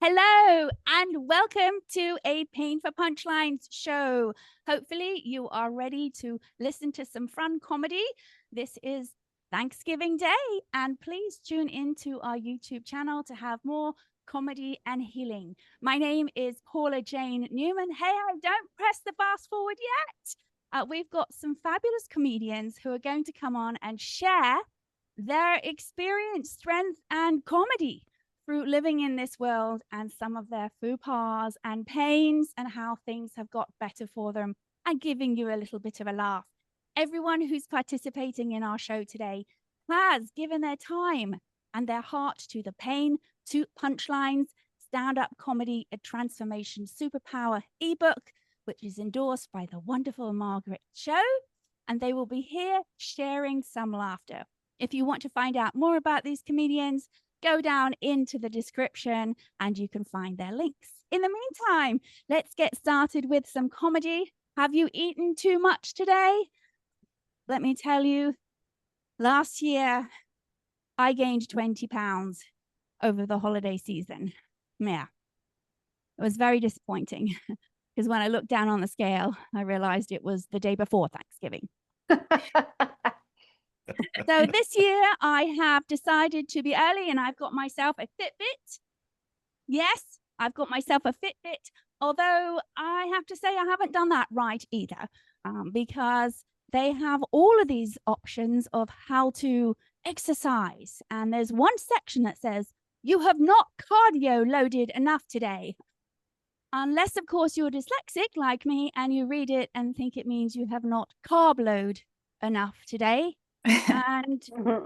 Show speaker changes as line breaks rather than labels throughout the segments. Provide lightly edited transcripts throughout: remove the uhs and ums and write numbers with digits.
Hello and welcome to a Pain for Punchlines show. Hopefully you are ready to listen to some fun comedy. This is Thanksgiving Day, and please tune into our YouTube channel to have more comedy and healing. My name is Paula Jane Newman. Hey, don't press the fast forward yet. We've got some fabulous comedians who are going to come on and share their experience, strength, and comedy through living in this world, and some of their faux pas and pains and how things have got better for them, and giving you a little bit of a laugh. Everyone who's participating in our show today has given their time and their heart to the Pain to Punchlines stand-up comedy, a transformation superpower ebook, which is endorsed by the wonderful Margaret Cho, and they will be here sharing some laughter. If you want to find out more about these comedians, go down into the description and you can find their links. In the meantime, let's get started with some comedy. Have you eaten too much today? Let me tell you, last year I gained 20 pounds over the holiday season. Yeah, it was very disappointing because when I looked down on the scale, I realized it was the day before Thanksgiving. So this year I have decided to be early, and I've got myself a Fitbit. Yes, I've got myself a Fitbit, although I have to say I haven't done that right either, because they have all of these options of how to exercise. And there's one section that says, you have not cardio loaded enough today. Unless, of course, you're dyslexic like me and you read it and think it means you have not carb load enough today. And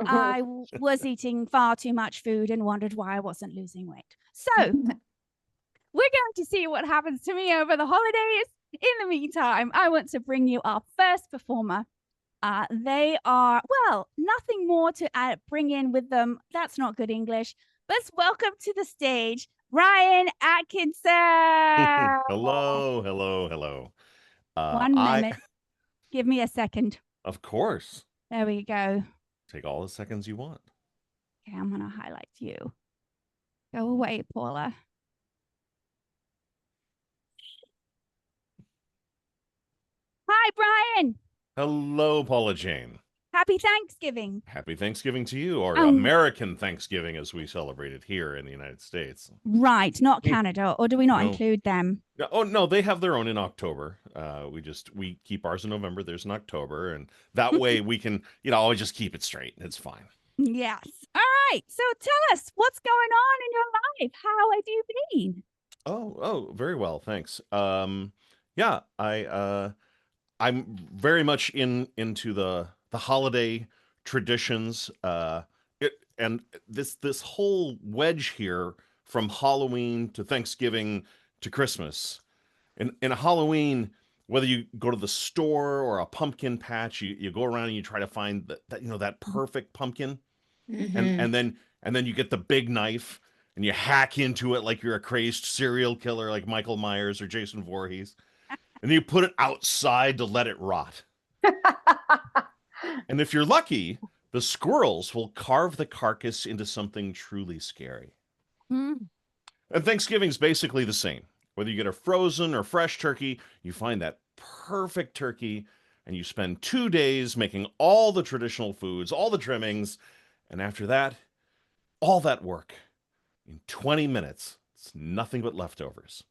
I was eating far too much food and wondered why I wasn't losing weight. So we're going to see what happens to me over the holidays. In the meantime, I want to bring you our first performer. They are, well, nothing more to bring in with them. That's not good English. Let's welcome to the stage, Ryan Atkinson.
Hello, hello, hello.
1 minute. Give me a second.
Of course.
There we go.
Take all the seconds you want.
Okay, I'm going to highlight you. Go away, Paula. Hi, Brian.
Hello, Paula Jane.
Happy Thanksgiving.
Happy Thanksgiving to you, or American Thanksgiving as we celebrate it here in the United States.
Right, not Canada, or do we not include them?
Oh, no, they have their own in October. We keep ours in November. There's in October, and that way we can, always just keep it straight. It's fine.
Yes. All right. So tell us what's going on in your life. How have you been?
Oh, very well, thanks. Yeah, I'm very much into the holiday traditions. And this whole wedge here from Halloween to Thanksgiving to Christmas. In Halloween, whether you go to the store or a pumpkin patch, you go around and you try to find that perfect pumpkin, and then you get the big knife and you hack into it like you're a crazed serial killer like Michael Myers or Jason Voorhees, and you put it outside to let it rot. And if you're lucky, the squirrels will carve the carcass into something truly scary. And Thanksgiving's basically the same. Whether you get a frozen or fresh turkey, you find that perfect turkey, and you spend 2 days making all the traditional foods, all the trimmings, and after that, all that work in 20 minutes, it's nothing but leftovers.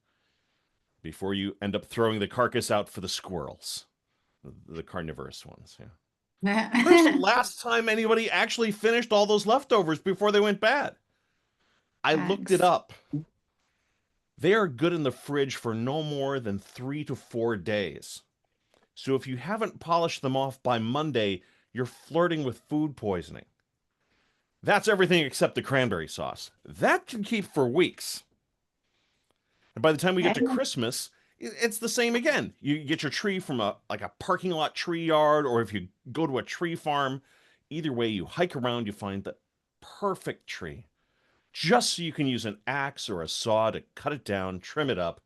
Before you end up throwing the carcass out for the squirrels, the carnivorous ones. Yeah. When's the last time anybody actually finished all those leftovers before they went bad? I looked it up. They are good in the fridge for no more than 3 to 4 days. So if you haven't polished them off by Monday, you're flirting with food poisoning. That's everything except the cranberry sauce. That can keep for weeks. And by the time we get to Christmas, it's the same again. You get your tree from a parking lot tree yard, or if you go to a tree farm, either way you hike around, you find the perfect tree. Just so you can use an axe or a saw to cut it down, trim it up,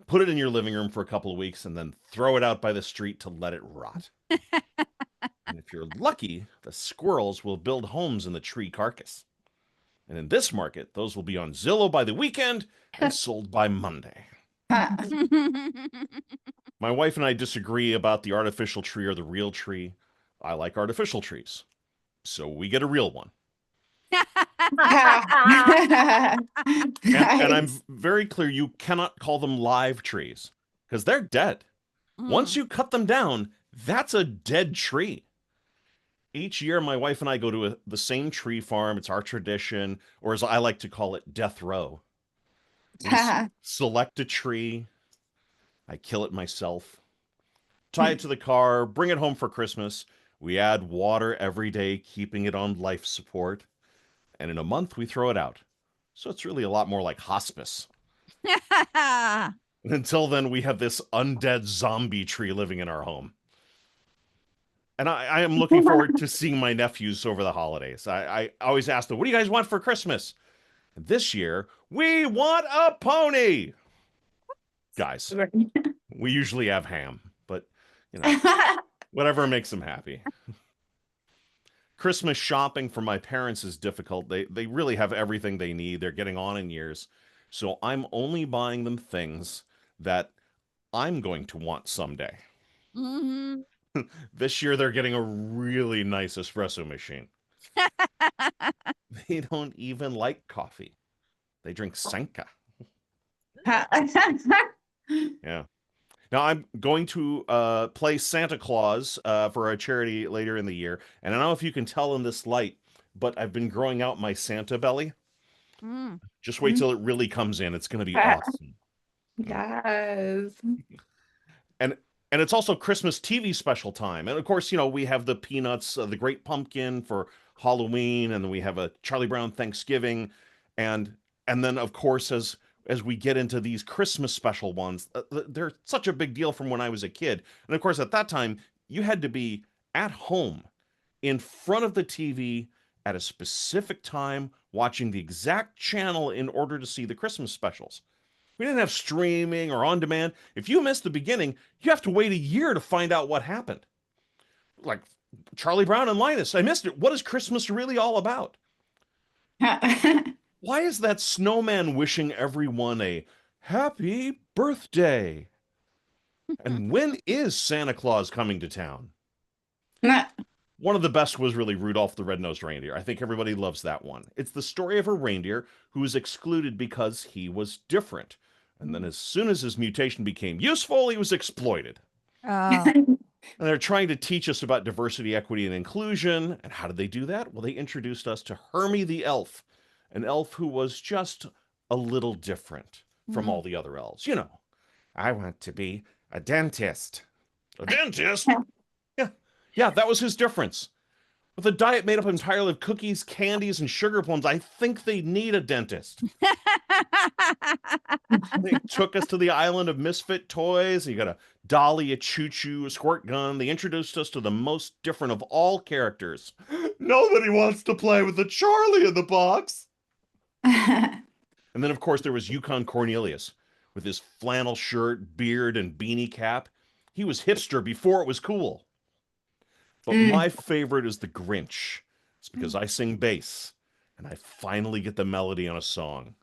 put it in your living room for a couple of weeks, and then throw it out by the street to let it rot. And if you're lucky, the squirrels will build homes in the tree carcass. And in this market, those will be on Zillow by the weekend and sold by Monday. My wife and I disagree about the artificial tree or the real tree. I like artificial trees, so we get a real one. And I'm very clear, you cannot call them live trees because they're dead. Once you cut them down, that's a dead tree. Each year, my wife and I go to the same tree farm. It's our tradition, or as I like to call it, death row. We select a tree. I kill it myself, tie it to the car, bring it home for Christmas. We add water every day, keeping it on life support. And in a month, we throw it out. So it's really a lot more like hospice. Until then, we have this undead zombie tree living in our home. And I am looking forward to seeing my nephews over the holidays. I always ask them, what do you guys want for Christmas? And this year, we want a pony. Guys, we usually have ham, but, you know, whatever makes them happy. Christmas shopping for my parents is difficult. They really have everything they need. They're getting on in years. So I'm only buying them things that I'm going to want someday. Mm-hmm. This year, they're getting a really nice espresso machine. They don't even like coffee. They drink Senka. Yeah. Now, I'm going to play Santa Claus for a charity later in the year. And I don't know if you can tell in this light, but I've been growing out my Santa belly. Just wait till it really comes in. It's going to be awesome.
Yes.
And it's also Christmas TV special time. And of course, you know, we have the Peanuts, the Great Pumpkin for Halloween, and then we have a Charlie Brown Thanksgiving. And then, of course, as we get into these Christmas special ones, they're such a big deal from when I was a kid. And of course, at that time, you had to be at home in front of the TV at a specific time, watching the exact channel in order to see the Christmas specials. We didn't have streaming or on demand. If you missed the beginning, you have to wait a year to find out what happened. Like Charlie Brown and Linus, I missed it. What is Christmas really all about? Why is that snowman wishing everyone a happy birthday? And when is Santa Claus coming to town? One of the best was really Rudolph the Red-Nosed Reindeer. I think everybody loves that one. It's the story of a reindeer who was excluded because he was different. And then as soon as his mutation became useful, he was exploited. And they're trying to teach us about diversity, equity, and inclusion. And how did they do that? Well, they introduced us to Hermie the elf, an elf who was just a little different from all the other elves. You know, I want to be a dentist. A dentist? Yeah, that was his difference. With a diet made up entirely of cookies, candies, and sugar plums, I think they need a dentist. They took us to the island of misfit toys. You got a dolly, a choo-choo, a squirt gun. They introduced us to the most different of all characters. Nobody wants to play with the Charlie in the box. And then, of course, there was Yukon Cornelius with his flannel shirt, beard, and beanie cap. He was hipster before it was cool. But my favorite is the Grinch. It's because I sing bass, and I finally get the melody on a song.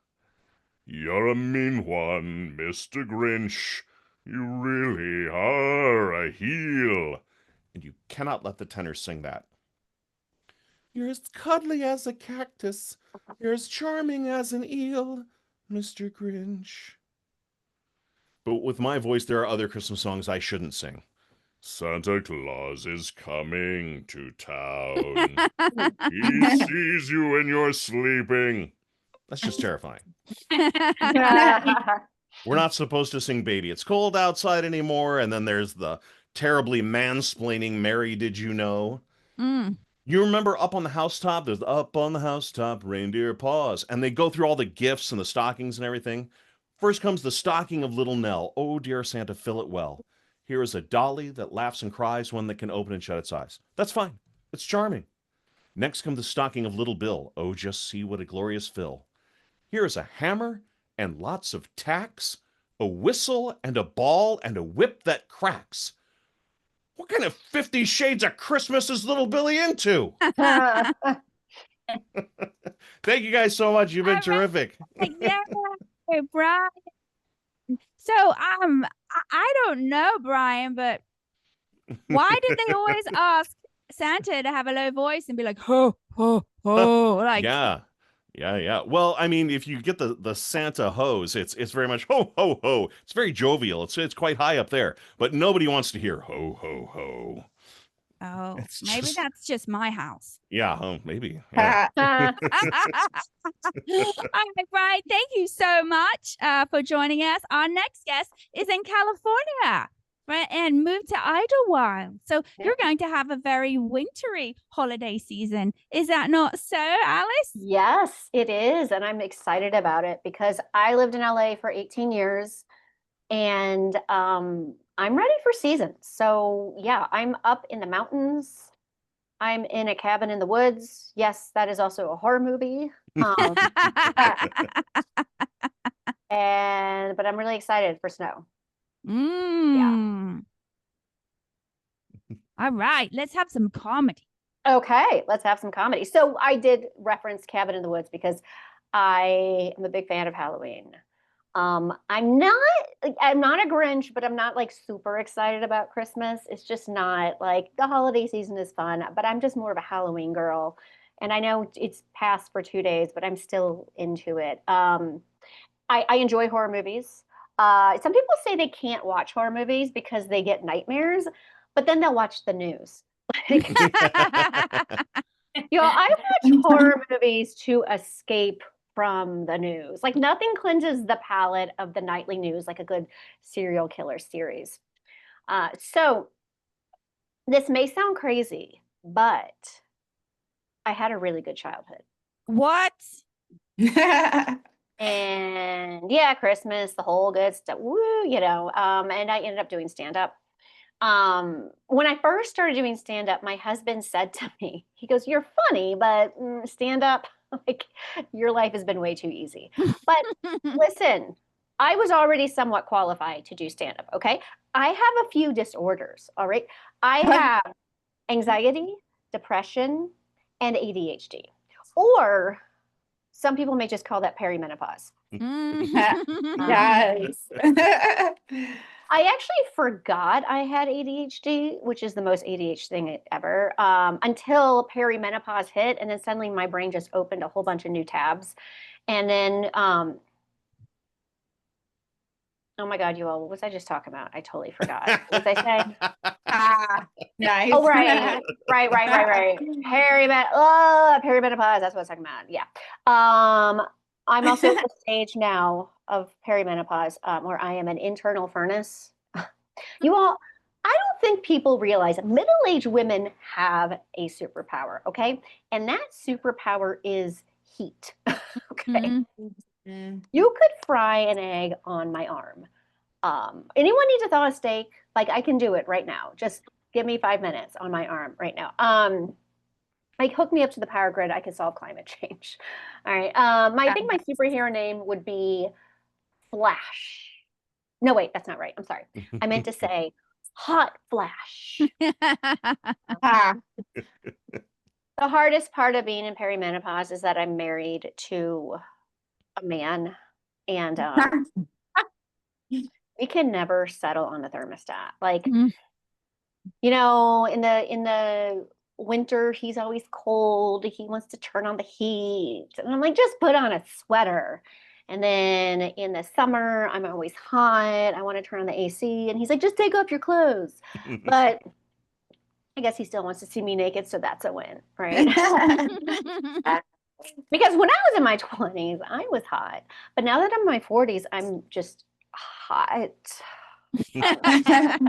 You're a mean one, Mr. Grinch. You really are a heel. And you cannot let the tenor sing that. You're as cuddly as a cactus. You're as charming as an eel, Mr. Grinch. But with my voice, there are other Christmas songs I shouldn't sing. Santa Claus is coming to town. He sees you when you're sleeping. That's just terrifying. We're not supposed to sing Baby It's Cold Outside anymore. And then there's the terribly mansplaining Mary Did You Know? You remember Up on the Housetop? There's the Up on the Housetop, Reindeer Paws. And they go through all the gifts and the stockings and everything. First comes the stocking of Little Nell. Oh, dear Santa, fill it well. Here is a dolly that laughs and cries, one that can open and shut its eyes. That's fine. It's charming. Next comes the stocking of Little Bill. Oh, just see what a glorious fill. Here is a hammer and lots of tacks, a whistle and a ball and a whip that cracks. What kind of 50 Shades of Christmas is Little Billy into? Thank you guys so much. You've been terrific.
Yeah, Brian. So, I don't know, Brian, but why did they always ask Santa to have a low voice and be like, ho, ho, ho? Like,
Yeah. Well, I mean, if you get the Santa hose, it's very much ho ho ho. It's very jovial. It's quite high up there, but nobody wants to hear ho ho ho.
oh,
It's
maybe
just,
that's just my house.
yeah, maybe. Yeah.
All right, Brian, thank you so much for joining us. Our next guest is in California, right, and moved to Idlewild. So you're going to have a very wintry holiday season. Is that not so, Alice?
Yes, it is. And I'm excited about it because I lived in LA for 18 years and I'm ready for seasons. So yeah, I'm up in the mountains. I'm in a cabin in the woods. Yes, that is also a horror movie. But I'm really excited for snow.
Yeah. All right, let's have some comedy.
Okay, let's have some comedy. So I did reference Cabin in the Woods because I am a big fan of Halloween. I'm not a Grinch, but I'm not like super excited about Christmas. It's just not like the holiday season is fun, but I'm just more of a Halloween girl. And I know it's past for 2 days, but I'm still into it. I enjoy horror movies. Some people say they can't watch horror movies because they get nightmares, but then they'll watch the news. I watch horror movies to escape from the news. Like nothing cleanses the palate of the nightly news like a good serial killer series. So this may sound crazy, but I had a really good childhood.
What?
And yeah, Christmas, the whole good stuff. Woo, and I ended up doing stand-up. When I first started doing stand-up, my husband said to me, he goes, "You're funny, but stand-up, like your life has been way too easy." But listen, I was already somewhat qualified to do stand-up, okay? I have a few disorders, all right? I have anxiety, depression, and ADHD. Or some people may just call that perimenopause.
Yes.
I actually forgot I had ADHD, which is the most ADHD thing ever, until perimenopause hit. And then suddenly my brain just opened a whole bunch of new tabs. And then, oh my God, you all, what was I just talking about? I totally forgot. What was I saying?
Nice.
Oh, right. Perimenopause. That's what I was talking about. Yeah. I'm also at the stage now of perimenopause where I am an internal furnace. You all, I don't think people realize middle-aged women have a superpower, okay? And that superpower is heat, okay? You could fry an egg on my arm. Anyone need to thaw a steak? Like I can do it right now. Just give me 5 minutes on my arm right now. Like hook me up to the power grid. I could solve climate change. All right. I think my superhero name would be Flash. No, wait, that's not right. I'm sorry. I meant to say Hot Flash. The hardest part of being in perimenopause is that I'm married to a man, and we can never settle on the thermostat. Like, in the winter, he's always cold. He wants to turn on the heat. And I'm like, just put on a sweater. And then in the summer, I'm always hot. I want to turn on the AC. And he's like, just take off your clothes. But I guess he still wants to see me naked. So that's a win, right? Because when I was in my 20s, I was hot. But now that I'm in my 40s, I'm just hot. I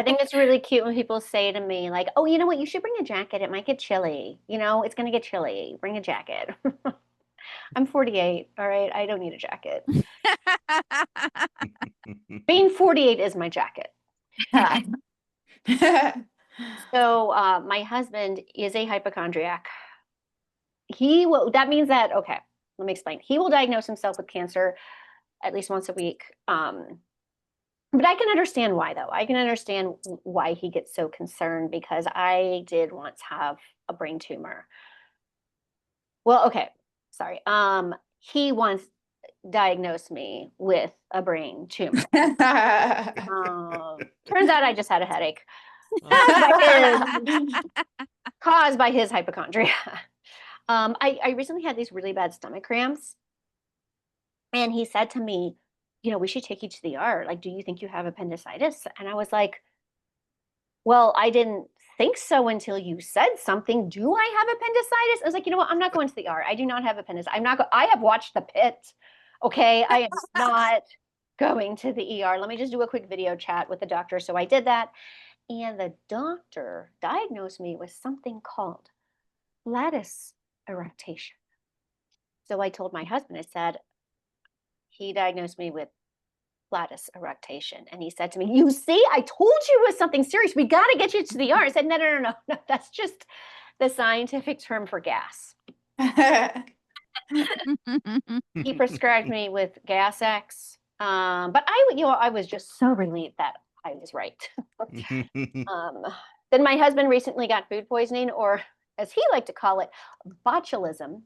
think it's really cute when people say to me like, "Oh, you know what? You should bring a jacket. It might get chilly. It's going to get chilly. Bring a jacket." I'm 48. All right. I don't need a jacket. Being 48 is my jacket. So my husband is a hypochondriac. That means that, okay, let me explain. He will diagnose himself with cancer at least once a week. But I can understand why, though. I can understand why he gets so concerned because I did once have a brain tumor. Well, okay. Sorry. He once diagnosed me with a brain tumor. Turns out I just had a headache caused by his hypochondria. I recently had these really bad stomach cramps, and he said to me, we should take you to the ER. Like, do you think you have appendicitis? And I was like, well, I didn't think so until you said something. Do I have appendicitis? I was like, you know what? I'm not going to the ER. I do not have appendicitis. I have watched The Pit. Okay. I am not going to the ER. Let me just do a quick video chat with the doctor. So I did that. And the doctor diagnosed me with something called lattice erectation. So I told my husband, I said, he diagnosed me with lattice erectation. And he said to me, you see, I told you it was something serious. We got to get you to the ER. I said, no. That's just the scientific term for gas. He prescribed me with Gas X. But I was just so relieved that I was right. Then my husband recently got food poisoning, or as he liked to call it, botulism.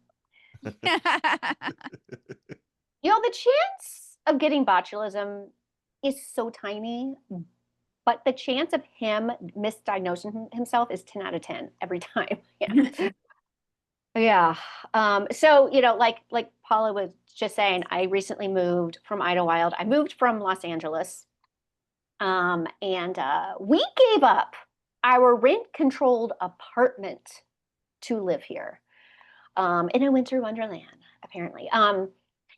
The chance of getting botulism is so tiny, but the chance of him misdiagnosing himself is 10 out of 10 every time. Yeah. So, like Paula was just saying, I recently moved from Idlewild. I moved from Los Angeles. And we gave up our rent-controlled apartment to live here in a winter wonderland, apparently. And,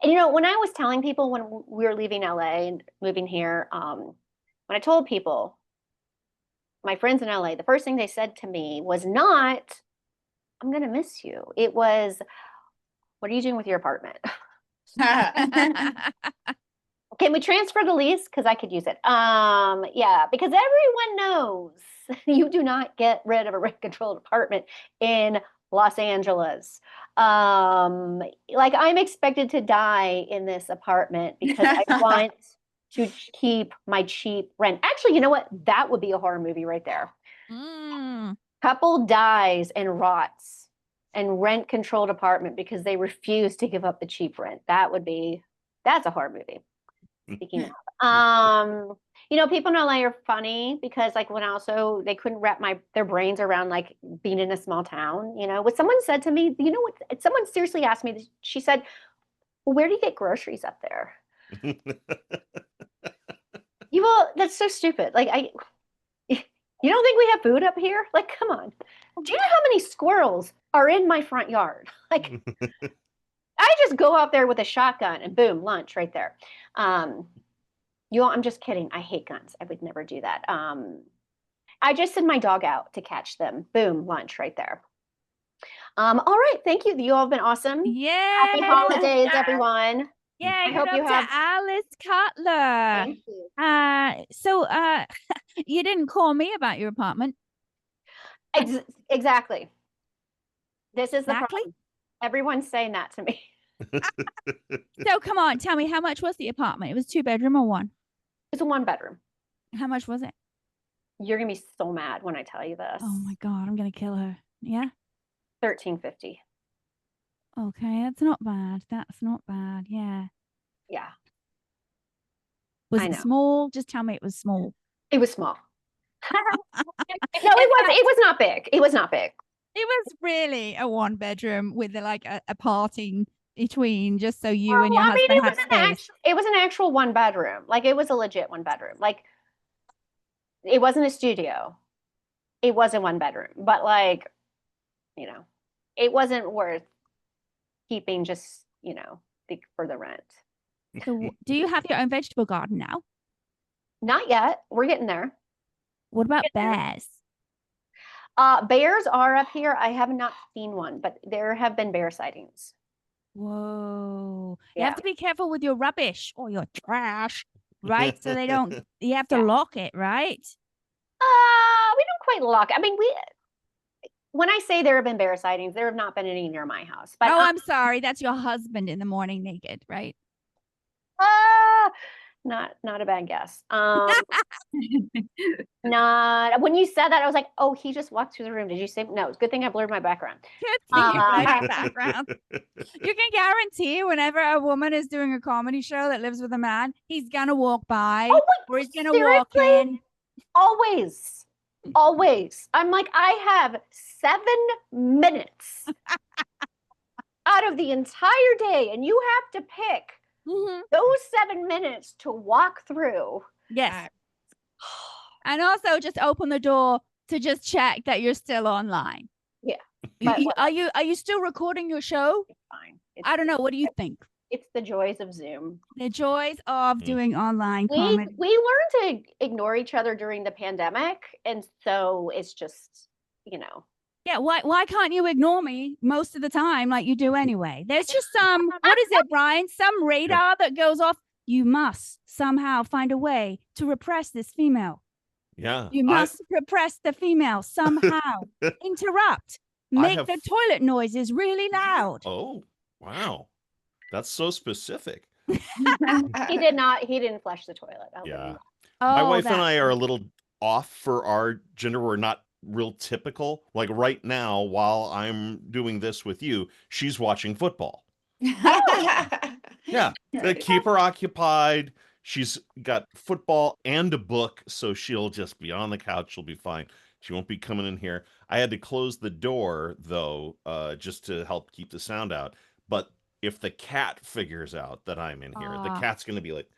when I was telling people when we were leaving LA and moving here, when I told people, my friends in LA, the first thing they said to me was not, I'm going to miss you. It was, what are you doing with your apartment? Can we transfer the lease? Because I could use it. Yeah, because everyone knows you do not get rid of a rent-controlled apartment in Los Angeles. Like, I'm expected to die in this apartment because I want to keep my cheap rent. Actually, you know what? That would be a horror movie right there. Couple dies and rots in rent-controlled apartment because they refuse to give up the cheap rent. That's a horror movie. Speaking of, people in LA are funny because, like, they couldn't wrap their brains around, like, being in a small town. What someone said to me, what someone seriously asked me, she said, well, where do you get groceries up there? That's so stupid. Like, you don't think we have food up here? Like, come on. Do you know how many squirrels are in my front yard? Like, I just go out there with a shotgun and boom, lunch right there. I'm just kidding. I hate guns. I would never do that. I just send my dog out to catch them. Boom, lunch right there. All right. Thank you. You all have been awesome.
Yeah.
Happy holidays, everyone.
Yeah.
I hope you have
Alice Cutler.
Thank you.
So you didn't call me about your apartment.
Exactly. This is the
Exactly.
problem. Everyone's saying that to me.
So come on, tell me, how much was the apartment? It was 2-bedroom or one?
It's a 1-bedroom.
How much was it?
You're gonna be so mad when I tell you this.
Oh my God, I'm gonna kill her. Yeah.
$1,350.
Okay, that's not bad. That's not bad. Yeah.
Yeah.
Was
I
it
know.
small? Just tell me it was small.
It was small. No, it was not big. It was not big.
It was really a 1-bedroom with a parting between, just so you and your husband had space.
It was an actual 1-bedroom. Like, it was a legit 1-bedroom. Like, it wasn't a studio. It was a 1-bedroom. But, like, it wasn't worth keeping just, for the rent.
So do you have your own vegetable garden now?
Not yet. We're getting there.
What about bears?
Bears are up here. I have not seen one, but there have been bear sightings.
Whoa.
Yeah.
You have to be careful with your rubbish or your trash, right? So they don't, you have to lock it, right?
We don't quite lock. I mean, when I say there have been bear sightings, there have not been any near my house. But
I'm sorry. That's your husband in the morning naked, right?
Not a bad guess. Not when you said that, I was like, oh, he just walked through the room. Did you say no? It's a good thing I blurred my background.
Good thing you blurred your background. You can guarantee whenever a woman is doing a comedy show that lives with a man, he's gonna walk by or he's gonna walk in.
Always. I'm like, I have 7 minutes out of the entire day, and you have to pick those 7 minutes to walk through.
Yes. And also just open the door to just check that you're still online.
Yeah.
Are you still recording your show?
It's fine.
I don't know. What do you think?
It's the joys of Zoom.
The joys of doing online comedy.
We learned to ignore each other during the pandemic, and so it's just,
Yeah, why can't you ignore me most of the time like you do anyway? There's just some, what is it, Brian? Some radar that goes off. You must somehow find a way to repress this female.
Yeah.
You must repress the female somehow. Interrupt. Make the toilet noises really loud.
Oh, wow. That's so specific.
He didn't flush the toilet.
Yeah. My wife and I are a little off for our gender. We're not real typical. Like right now, while I'm doing this with you, she's watching football. Yeah. Keep her occupied. She's got football and a book, so she'll just be on the couch. She'll be fine. She won't be coming in here. I had to close the door, though, just to help keep the sound out. But if the cat figures out that I'm in here, the cat's going to be like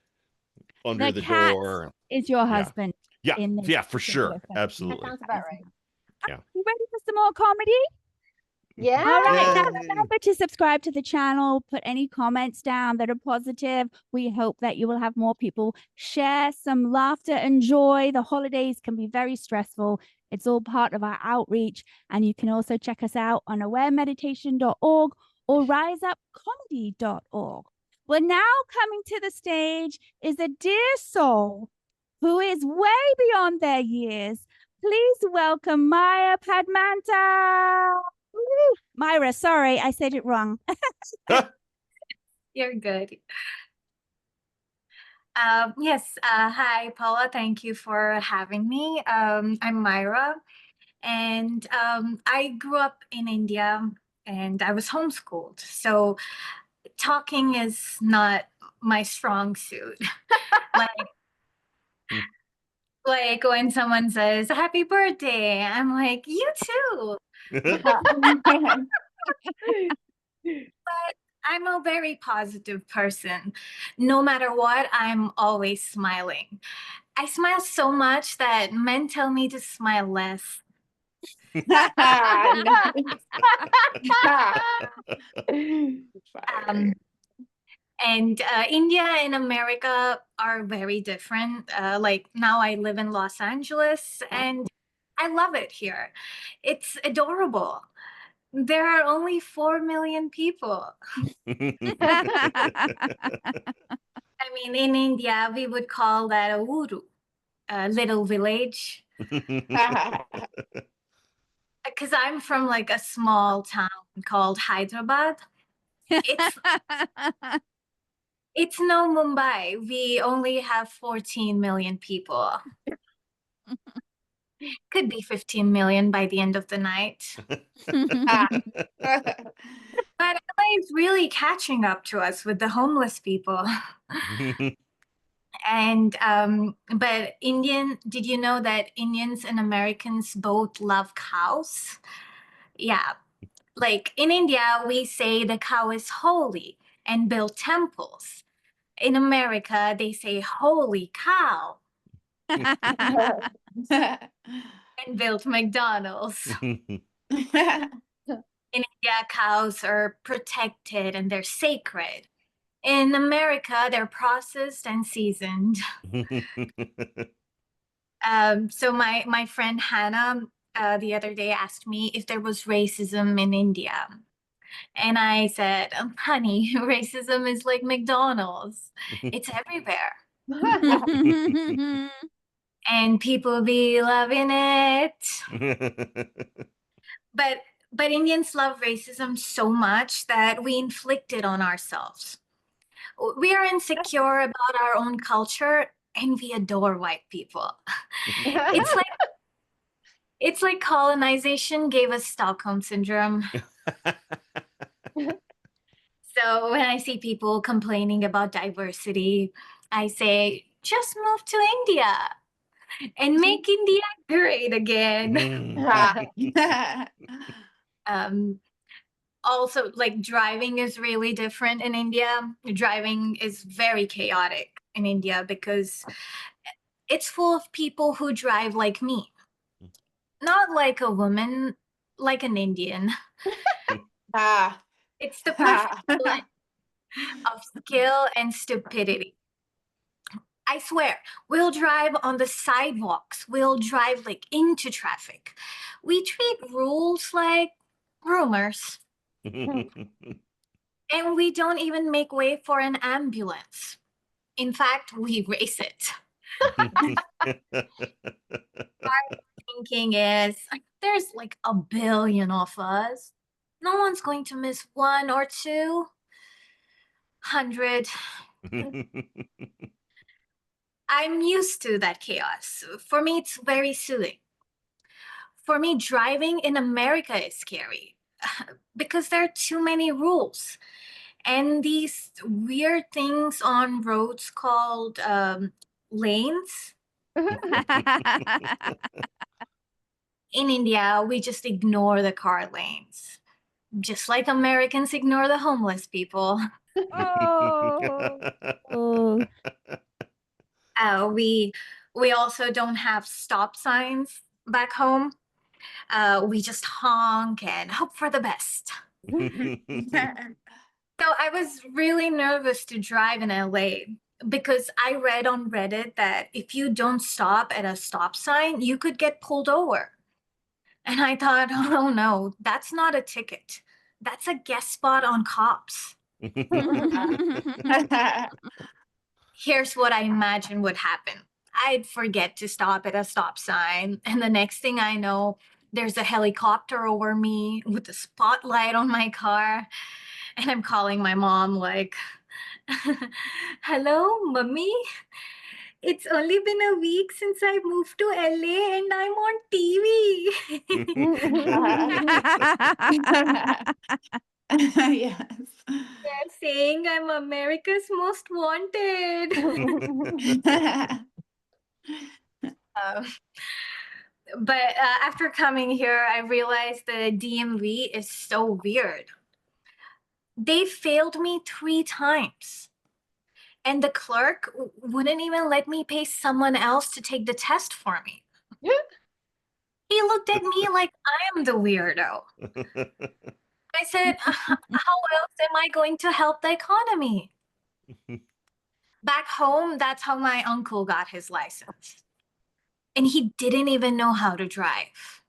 under the door.
Is your husband?
Yeah, for sure. Absolutely.
That sounds about right.
Yeah.
You ready for some more comedy?
Yeah.
All right. Now remember to subscribe to the channel. Put any comments down that are positive. We hope that you will have more people share some laughter and joy. The holidays can be very stressful. It's all part of our outreach. And you can also check us out on awaremeditation.org or riseupcomedy.org. Well, now coming to the stage is a dear soul who is way beyond their years. Please welcome Maya Padmanta. Myra, sorry, I said it wrong.
You're good. Yes. Hi, Paula. Thank you for having me. I'm Myra, and I grew up in India, and I was homeschooled. So talking is not my strong suit. Like when someone says, happy birthday, I'm like, you too. But I'm a very positive person. No matter what, I'm always smiling. I smile so much that men tell me to smile less. And India and America are very different. Like now I live in Los Angeles and I love it here. It's adorable. There are only 4 million people. I mean, in India, we would call that a uru, a little village. Because I'm from like a small town called Hyderabad. It's no Mumbai. We only have 14 million people. Could be 15 million by the end of the night. But LA is really catching up to us with the homeless people. And but did you know that Indians and Americans both love cows? Yeah. Like in India, we say the cow is holy and build temples. In America, they say holy cow. And built McDonald's. In India, cows are protected and they're sacred. In America, they're processed and seasoned. So my friend Hannah the other day asked me if there was racism in India. And I said, honey, racism is like McDonald's. It's everywhere. And people be loving it. But Indians love racism so much that we inflict it on ourselves. We are insecure about our own culture and we adore white people. It's like colonization gave us Stockholm syndrome. So when I see people complaining about diversity, I say, just move to India and make India great again. Also, like driving is really different in India. Driving is very chaotic in India because it's full of people who drive like me. Not like a woman, like an Indian. It's the perfect blend of skill and stupidity. I swear, we'll drive on the sidewalks. We'll drive like into traffic. We treat rules like rumors. And we don't even make way for an ambulance. In fact, we race it. Our thinking is there's like a billion of us. No one's going to miss 1 or 200. I'm used to that chaos. For me, it's very soothing. For me, driving in America is scary because there are too many rules and these weird things on roads called lanes. In India, we just ignore the car lanes, just like Americans ignore the homeless people. We also don't have stop signs back home. We just honk and hope for the best. So I was really nervous to drive in LA because I read on Reddit that if you don't stop at a stop sign, you could get pulled over. And I thought, oh no, that's not a ticket. That's a guest spot on Cops. Here's what I imagine would happen. I'd forget to stop at a stop sign. And the next thing I know, there's a helicopter over me with a spotlight on my car. And I'm calling my mom like, hello, mommy. It's only been a week since I moved to LA and I'm on TV.
Yes.
They're saying I'm America's most wanted. But after coming here, I realized the DMV is so weird. They failed me 3 times. And the clerk wouldn't even let me pay someone else to take the test for me. He looked at me like I am the weirdo. I said, how else am I going to help the economy? Back home, that's how my uncle got his license. And he didn't even know how to drive.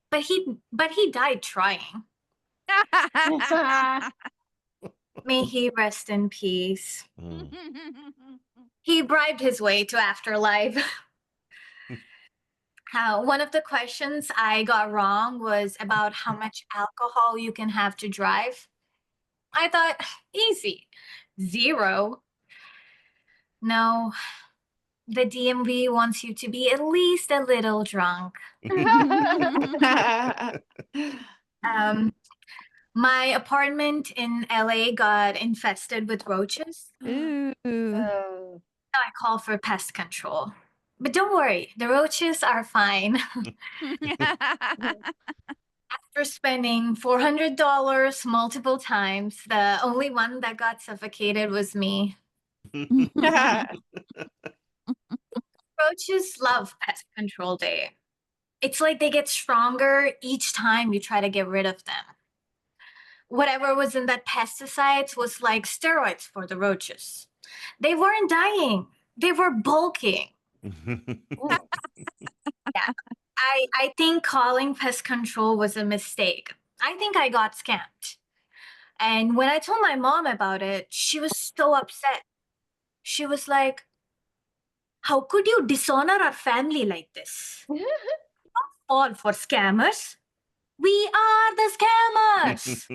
But he died trying. May he rest in peace. He bribed his way to afterlife. One of the questions I got wrong was about how much alcohol you can have to drive. I thought, easy, 0. No, the DMV wants you to be at least a little drunk. My apartment in LA got infested with roaches.
Ooh.
I call for pest control. But don't worry, the roaches are fine. After spending $400 multiple times, the only one that got suffocated was me. Roaches love pest control day. It's like they get stronger each time you try to get rid of them. Whatever was in that pesticides was like steroids for the roaches. They weren't dying. They were bulking. Yeah. I think calling pest control was a mistake. I think I got scammed. And when I told my mom about it, she was so upset. She was like, how could you dishonor our family like this? Don't fall for scammers. We are the scammers.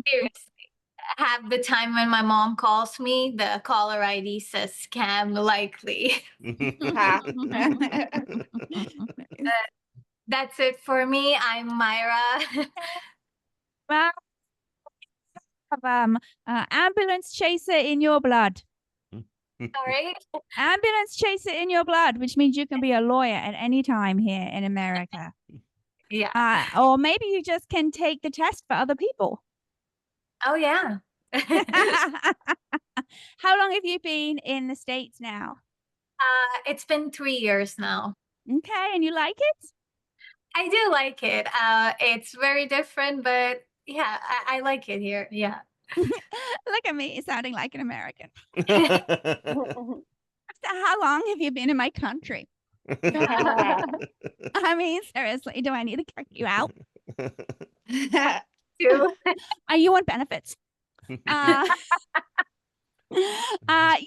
Seriously. Half the time when my mom calls me, the caller ID says scam likely. That's it for me. I'm Myra.
Well, ambulance chaser in your blood.
Sorry.
Ambulance chaser in your blood, which means you can be a lawyer at any time here in America.
Yeah.
Or maybe you just can take the test for other people.
Oh, yeah.
How long have you been in the States now?
It's been 3 years now.
Okay, and you like it?
I do like it. It's very different, but yeah, I like it here. Yeah.
Look at me sounding like an American. How long have you been in my country? I mean, seriously, do I need to kick you out? Are you on benefits? Yeah, let's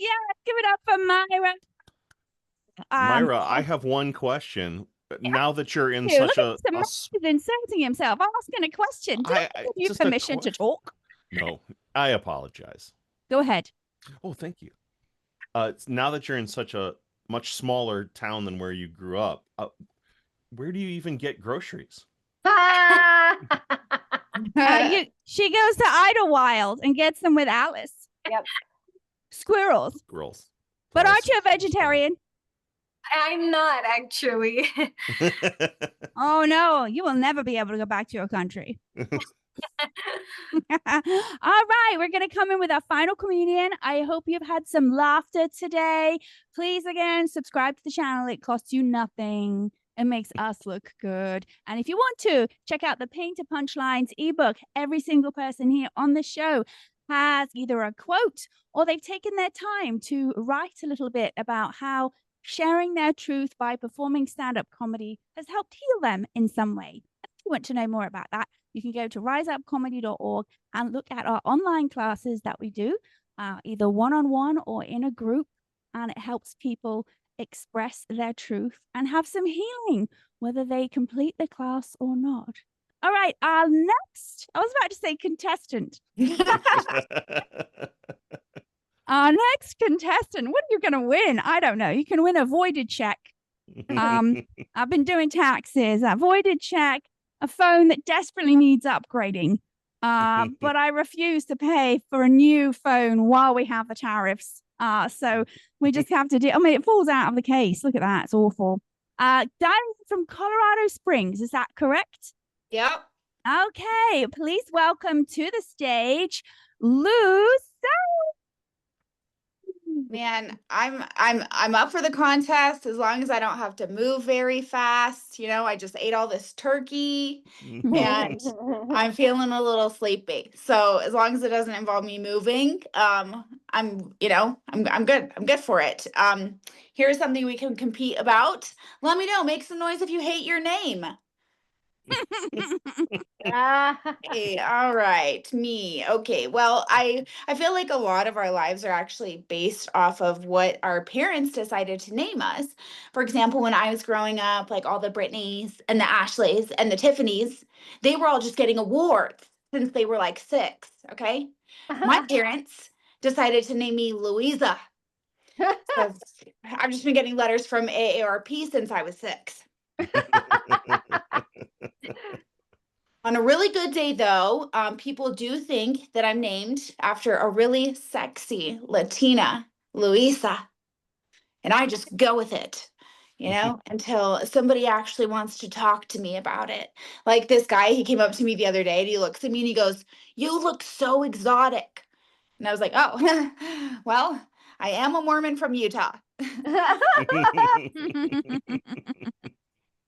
give it up for Myra.
Myra, I have one question.
Yeah.
Now that you're in
Look
such
at Mr. Max is inserting himself, asking a question. Did I give you permission to talk?
No, I apologize.
Go ahead.
Oh, thank you. Now that you're in such a much smaller town than where you grew up, where do you even get groceries?
She goes to Idlewild and gets them with Alice.
Yep.
Squirrels.
But aren't you a vegetarian?
I'm not, actually.
Oh, no. You will never be able to go back to your country. All right. We're going to come in with our final comedian. I hope you've had some laughter today. Please, again, subscribe to the channel. It costs you nothing. It makes us look good. And if you want to, check out the Pain to Punchlines ebook. Every single person here on the show has either a quote or they've taken their time to write a little bit about how sharing their truth by performing stand-up comedy has helped heal them in some way. If you want to know more about that, you can go to riseupcomedy.org and look at our online classes that we do, either one-on-one or in a group, and it helps people express their truth and have some healing, whether they complete the class or not. All right, our next, I was about to say contestant. Our next contestant, what are you going to win? I don't know. You can win a voided check. I've been doing taxes, a voided check, a phone that desperately needs upgrading. But I refuse to pay for a new phone while we have the tariffs. So we just have to do, I mean, it falls out of the case. Look at that. It's awful. Diane from Colorado Springs. Is that correct?
Yep.
Okay. Please welcome to the stage, Lou.
Man, I'm up for the contest as long as I don't have to move very fast. You know, I just ate all this turkey and I'm feeling a little sleepy. So as long as it doesn't involve me moving, I'm good. I'm good for it. Here's something we can compete about. Let me know. Make some noise if you hate your name. Hey, all right, me. Okay, well, I feel like a lot of our lives are actually based off of what our parents decided to name us. For example, when I was growing up, like all the Britneys and the Ashleys and the Tiffanys, they were all just getting awards since they were like 6, okay? My parents decided to name me Louisa. So I've just been getting letters from AARP since I was 6. On a really good day, though, people do think that I'm named after a really sexy Latina, Luisa. And I just go with it, you know, until somebody actually wants to talk to me about it. Like this guy, he came up to me the other day and he looks at me and he goes, "You look so exotic." And I was like, "Oh, well, I am a Mormon from Utah."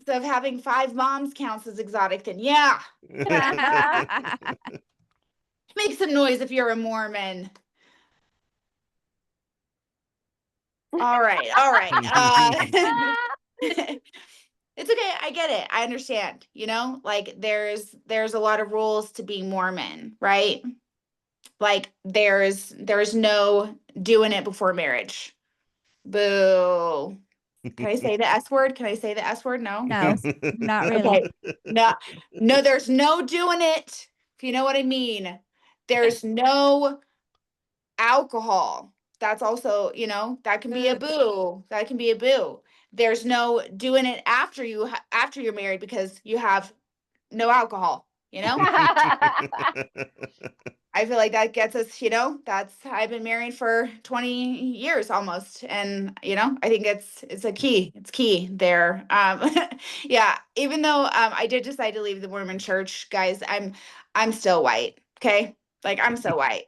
Of having 5 moms counts as exotic, then yeah. Make some noise if you're a Mormon. All right. It's okay. I get it. I understand. You know, like there's a lot of rules to being Mormon, right? Like there's no doing it before marriage. Boo. Can I say the S word? Can I say the S word? No.
No, not really.
Okay. No, there's no doing it. If you know what I mean. There's no alcohol. That's also, that can be a boo. That can be a boo. There's no doing it after you're married because you have no alcohol, I feel like that gets us, I've been married for 20 years almost. And, I think it's key there. Yeah. Even though, I did decide to leave the Mormon church, guys, I'm still white. Okay. Like, I'm so white.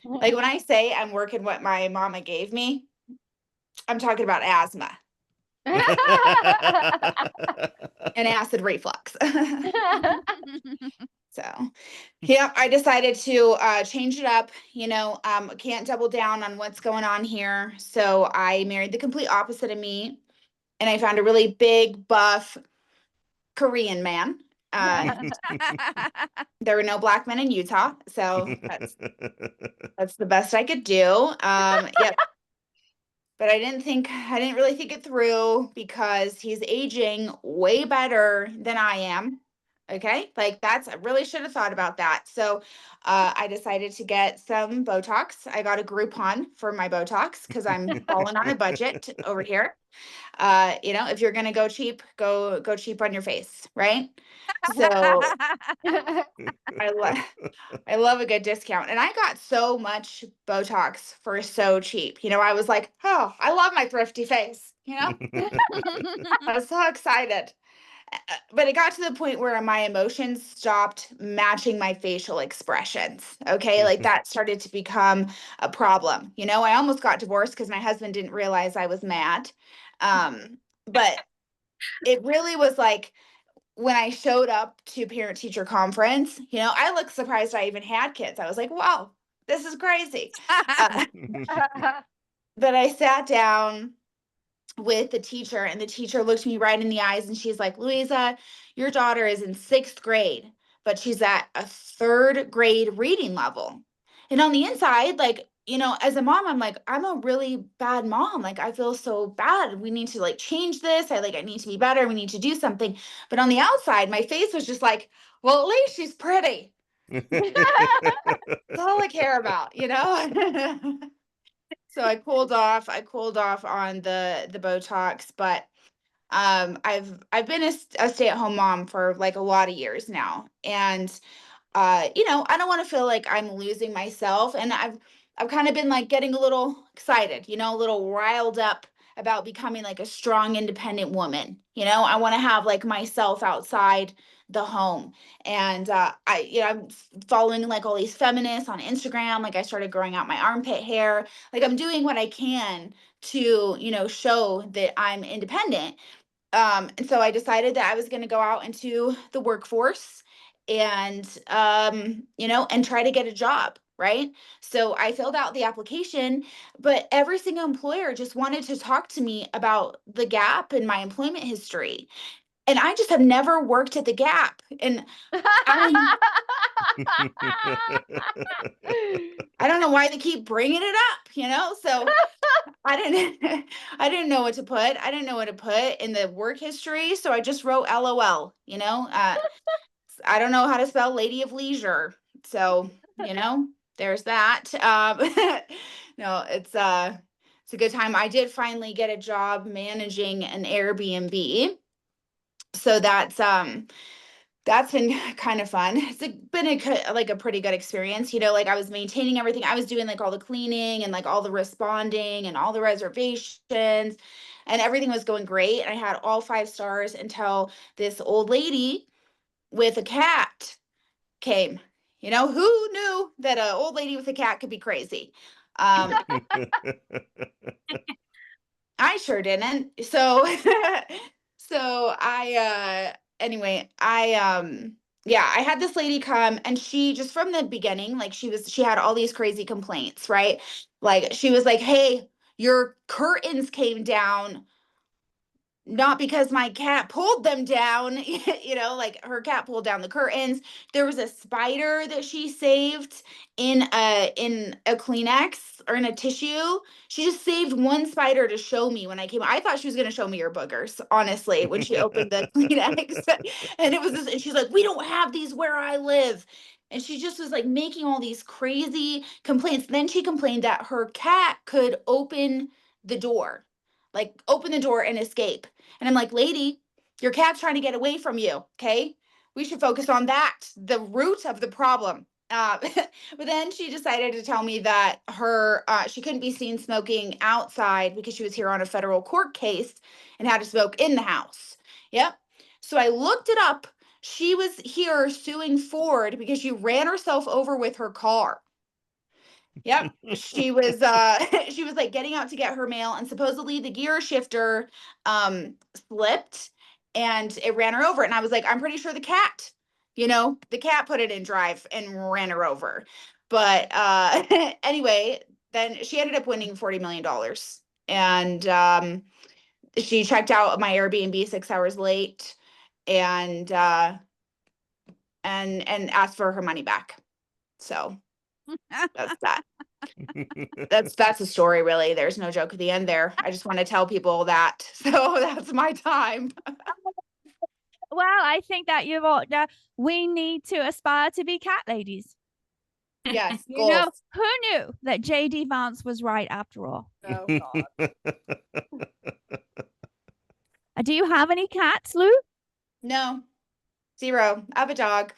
Like, when I say I'm working what my mama gave me, I'm talking about asthma and acid reflux. So, yeah, I decided to change it up. Can't double down on what's going on here. So I married the complete opposite of me, and I found a really big, buff Korean man. There were no black men in Utah, so that's the best I could do. Yeah. But I didn't really think it through because he's aging way better than I am. Okay, like I really should have thought about that. So I decided to get some Botox. I got a Groupon for my Botox because I'm falling on a budget over here. If you're gonna go cheap, go cheap on your face, right? So I love a good discount. And I got so much Botox for so cheap. I was like, oh, I love my thrifty face. I was so excited. But it got to the point where my emotions stopped matching my facial expressions. Okay. Like that started to become a problem. I almost got divorced because my husband didn't realize I was mad. But it really was like, when I showed up to parent teacher conference, I looked surprised I even had kids. I was like, wow, this is crazy. But I sat down with the teacher, and the teacher looked me right in the eyes, and she's like, Louisa, your daughter is in 6th grade, but she's at a 3rd grade reading level. And on the inside, like, as a mom, I'm like, I'm a really bad mom. Like, I feel so bad. We need to change this. I need to be better. We need to do something. But on the outside, my face was just like, well, at least she's pretty. That's all I care about, So I cooled off on the Botox, but I've been a stay-at-home mom for a lot of years now. And I don't want to feel like I'm losing myself. And I've kind of been getting a little excited, a little riled up about becoming a strong, independent woman. I want to have myself outside the home. And I'm following all these feminists on Instagram. I started growing out my armpit hair. I'm doing what I can to, show that I'm independent. And so I decided that I was going to go out into the workforce and, and try to get a job. Right. So I filled out the application, but every single employer just wanted to talk to me about the gap in my employment history. And I just have never worked at the Gap. And I don't know why they keep bringing it up, so I didn't know what to put. I didn't know what to put in the work history. So I just wrote LOL, I don't know how to spell Lady of Leisure. So, there's that. No, it's a good time. I did finally get a job managing an Airbnb. So that's been kind of fun. It's been a pretty good experience. I was maintaining everything. I was doing all the cleaning and all the responding and all the reservations, and everything was going great. And I had all 5 stars until this old lady with a cat came. Who knew that an old lady with a cat could be crazy? I sure didn't. So anyway, I had this lady come, and she just from the beginning, she had all these crazy complaints, right? She was like, hey, your curtains came down, not because my cat pulled them down, her cat pulled down the curtains. There was a spider that she saved in a Kleenex or in a tissue. She just saved one spider to show me when I came. I thought she was going to show me her boogers, honestly, when she opened the Kleenex. And it was this, and she's like, we don't have these where I live. And she just was like making all these crazy complaints. Then she complained that her cat could open the door, like open the door and escape. And I'm like, lady, your cat's trying to get away from you. Okay. We should focus on that, the root of the problem. But then she decided to tell me that she couldn't be seen smoking outside because she was here on a federal court case and had to smoke in the house. Yep. So I looked it up. She was here suing Ford because she ran herself over with her car. Yep. She was she was like getting out to get her mail, and supposedly the gear shifter slipped and it ran her over. And I was like, I'm pretty sure the cat put it in drive and ran her over. But anyway, then she ended up winning $40 million. And she checked out my Airbnb 6 hours late and asked for her money back. So that's that. That's the story, really. There's no joke at the end there. I just want to tell people that. So that's my time.
Well, I think that we need to aspire to be cat ladies.
Yes.
You know, who knew that J.D. Vance was right after all?
Oh, God.
Do you have any cats, Lou?
No, 0. I have a dog.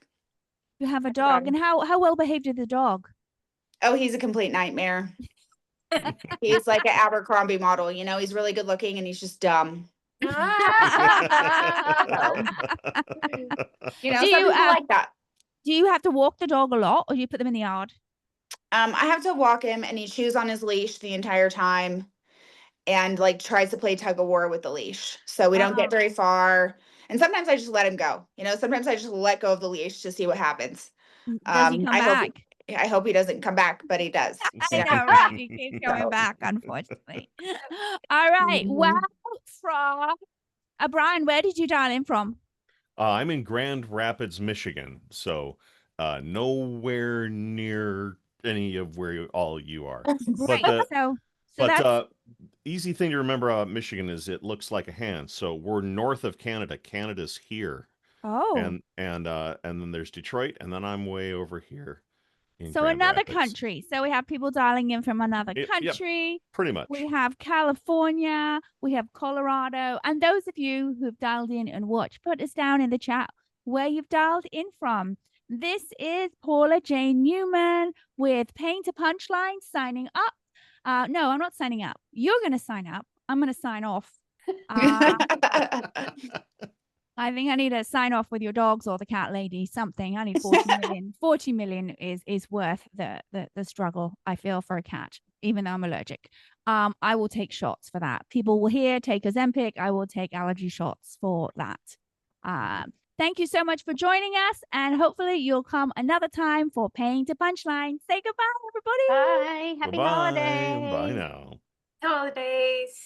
You have a dog. And how well behaved is the dog?
Oh, he's a complete nightmare. He's like an Abercrombie model. He's really good looking and he's just dumb. Some people like that.
Do you have to walk the dog a lot, or do you put them in the yard?
I have to walk him, and he chews on his leash the entire time and like tries to play tug of war with the leash. So we don't get very far. And sometimes I just let him go. Sometimes I just let go of the leash to see what happens.
Does he come back?
I hope he doesn't come back, but he does.
I know, right? He keeps going back, unfortunately. All right. Well, from Brian, where did you dial in from?
I'm in Grand Rapids, Michigan. So nowhere near any of where you are.
Right.
But easy thing to remember about Michigan is it looks like a hand. So we're north of Canada. Canada's here.
Oh.
And then there's Detroit, and then I'm way over here.
So another country. So we have people dialing in from another country.
Yep, pretty much.
We have California. We have Colorado. And those of you who've dialed in and watched, put us down in the chat where you've dialed in from. This is Paula Jane Newman with Pain to Punchline signing up. No, I'm not signing up. You're going to sign up. I'm going to sign off. I think I need to sign off with your dogs or the cat lady, something. I need 40 million. 40 million is worth the struggle I feel for a cat, even though I'm allergic. I will take shots for that. People will take Ozempic. I will take allergy shots for that. Thank you so much for joining us, and hopefully you'll come another time for Pain to Punchline. Say goodbye, everybody.
Bye. Happy
Bye-bye.
holidays.
Bye now.
Holidays.